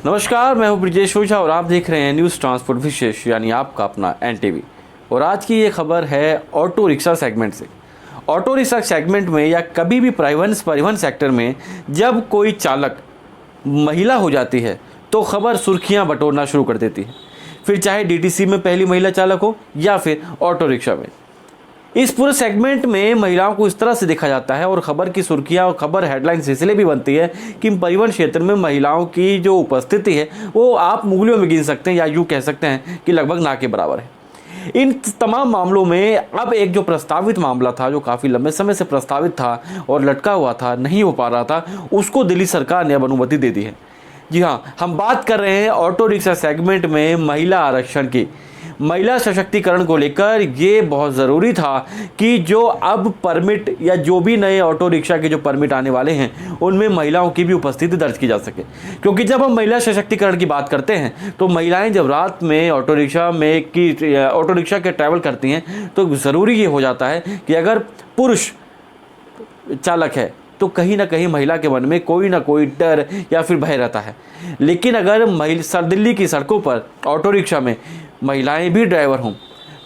नमस्कार, मैं हूं ब्रिजेश ओझा और आप देख रहे हैं न्यूज़ ट्रांसपोर्ट विशेष यानी आपका अपना एनटीवी। और आज की ये खबर है ऑटो रिक्शा सेगमेंट से। ऑटो रिक्शा सेगमेंट में या कभी भी परिवहन सेक्टर में जब कोई चालक महिला हो जाती है तो खबर सुर्खियां बटोरना शुरू कर देती है, फिर चाहे डीटीसी में पहली महिला चालक हो या फिर ऑटो रिक्शा में। इस पूरे सेगमेंट में महिलाओं को इस तरह से देखा जाता है और खबर की सुर्खियां और खबर हेडलाइंस इसलिए भी बनती है कि परिवहन क्षेत्र में महिलाओं की जो उपस्थिति है वो आप उंगलियों में गिन सकते हैं या यूँ कह सकते हैं कि लगभग ना के बराबर है। इन तमाम मामलों में अब एक जो प्रस्तावित मामला था, जो काफ़ी लंबे समय से प्रस्तावित था और लटका हुआ था, नहीं हो पा रहा था, उसको दिल्ली सरकार ने अब अनुमति दे दी है। जी हाँ, हम बात कर रहे हैं ऑटो रिक्शा सेगमेंट में महिला आरक्षण की। महिला सशक्तिकरण को लेकर ये बहुत ज़रूरी था कि जो अब परमिट या जो भी नए ऑटो रिक्शा के जो परमिट आने वाले हैं उनमें महिलाओं की भी उपस्थिति दर्ज की जा सके, क्योंकि जब हम महिला सशक्तिकरण की बात करते हैं तो महिलाएं जब रात में ऑटो रिक्शा के ट्रैवल करती हैं तो ज़रूरी ये हो जाता है कि अगर पुरुष चालक है तो कहीं ना कहीं महिला के मन में कोई ना कोई डर या फिर भय रहता है। लेकिन अगर दिल्ली की सड़कों पर ऑटो रिक्शा में महिलाएं भी ड्राइवर हों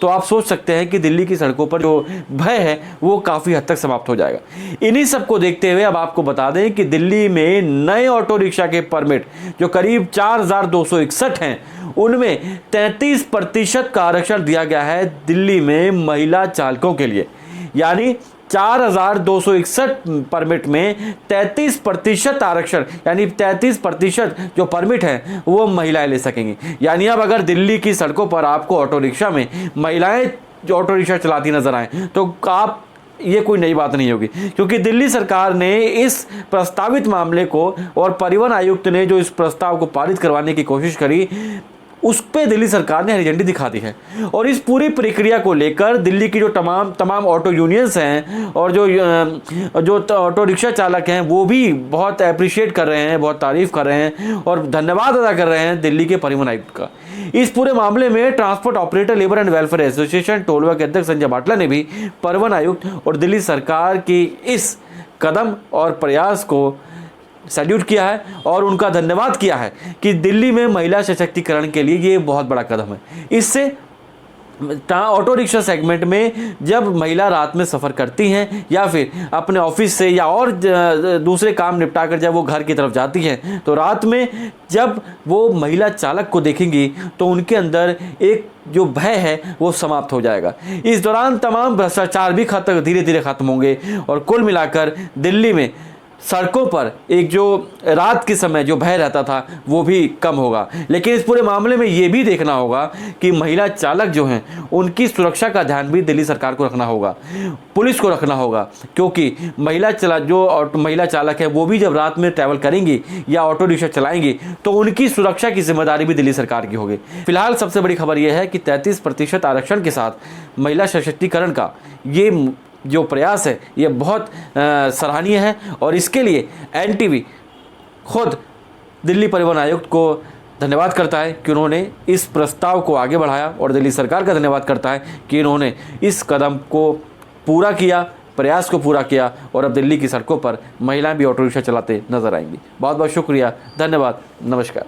तो आप सोच सकते हैं कि दिल्ली की सड़कों पर जो भय है वो काफ़ी हद तक समाप्त हो जाएगा। इन्हीं सब को देखते हुए अब आपको बता दें कि दिल्ली में नए ऑटो रिक्शा के परमिट जो करीब 4261 हैं उनमें 33% का आरक्षण दिया गया है दिल्ली में महिला चालकों के लिए। यानी 4261 परमिट में 33% आरक्षण यानी 33% जो परमिट है वो महिलाएं ले सकेंगी। यानी अब अगर दिल्ली की सड़कों पर आपको ऑटो रिक्शा में महिलाएं जो ऑटो रिक्शा चलाती नजर आए तो आप ये कोई नई बात नहीं होगी, क्योंकि दिल्ली सरकार ने इस प्रस्तावित मामले को और परिवहन आयुक्त ने जो इस प्रस्ताव को पारित करवाने की कोशिश करी उस पर दिल्ली सरकार ने हरी झंडी दिखा दी है। और इस पूरी प्रक्रिया को लेकर दिल्ली की जो तमाम ऑटो यूनियंस हैं और जो ऑटो रिक्शा चालक हैं वो भी बहुत अप्रिशिएट कर रहे हैं, बहुत तारीफ कर रहे हैं और धन्यवाद अदा कर रहे हैं दिल्ली के परिवहन आयुक्त का। इस पूरे मामले में transport operator labour and welfare association Tolwa के अध्यक्ष संजय बाटला ने भी परिवहन आयुक्त और दिल्ली सरकार की इस कदम और प्रयास को सैल्यूट किया है और उनका धन्यवाद किया है कि दिल्ली में महिला सशक्तिकरण के लिए ये बहुत बड़ा कदम है। इससे ऑटो रिक्शा सेगमेंट में जब महिला रात में सफ़र करती हैं या फिर अपने ऑफिस से या और दूसरे काम निपटा कर जब वो घर की तरफ जाती हैं तो रात में जब वो महिला चालक को देखेंगी तो उनके अंदर एक जो भय है वो समाप्त हो जाएगा। इस दौरान तमाम भ्रष्टाचार भी धीरे धीरे खत्म होंगे और कुल मिलाकर दिल्ली में सड़कों पर एक जो रात के समय जो भय रहता था वो भी कम होगा। लेकिन इस पूरे मामले में ये भी देखना होगा कि महिला चालक जो हैं उनकी सुरक्षा का ध्यान भी दिल्ली सरकार को रखना होगा, पुलिस को रखना होगा, क्योंकि महिला चालक है वो भी जब रात में ट्रैवल करेंगी या ऑटो रिक्शा चलाएंगी तो उनकी सुरक्षा की जिम्मेदारी भी दिल्ली सरकार की होगी। फिलहाल सबसे बड़ी खबर यह है कि 33% आरक्षण के साथ महिला सशक्तिकरण का ये जो प्रयास है ये बहुत सराहनीय है और इसके लिए एनटीवी खुद दिल्ली परिवहन आयुक्त को धन्यवाद करता है कि उन्होंने इस प्रस्ताव को आगे बढ़ाया और दिल्ली सरकार का धन्यवाद करता है कि इन्होंने इस कदम को पूरा किया, प्रयास को पूरा किया और अब दिल्ली की सड़कों पर महिलाएं भी ऑटो रिक्शा चलाते नजर आएंगी। बहुत बहुत शुक्रिया, धन्यवाद, नमस्कार।